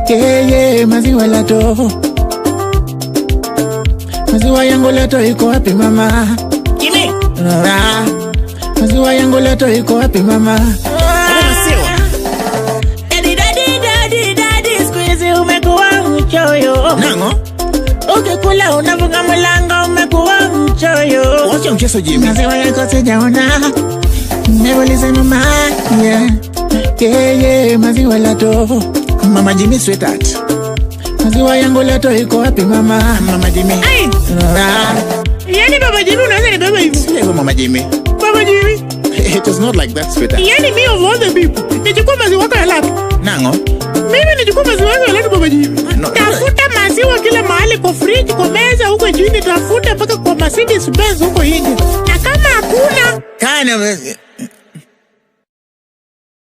Yeah, maziwa lato. Maziwa yangu lato iko wapi mama? Jimmy. Maziwa yangu lato iko wapi mama? Daddy, squeeze umekuwa mchoyo. Nango? Ukikula unafunga mlango umekuwa mchoyo. Wacha mchezo Jimmy. Maziwa yako sijaona. Neulize mama. Yeah, maziwa lato. Mama Jimmy sweetheart. Maziwa yangu lato iko wapi mama? Mama Jimmy. Ai. Yani Mama Jimmy unaweza nibeba hivi? Sio Mama Jimmy. Mama Jimmy. It is not like that sweetheart. Yani me of all the people. Nichukua maziwa yako ya lato. Nango? Mimi nichukua maziwa yako ya lato Mama Jimmy. No, tafuta maziwa kila mahali kwa fridge, kwa meza huko chini, tafuta mpaka kwa Mercedes Benz huko nje. Na kama hakuna Kana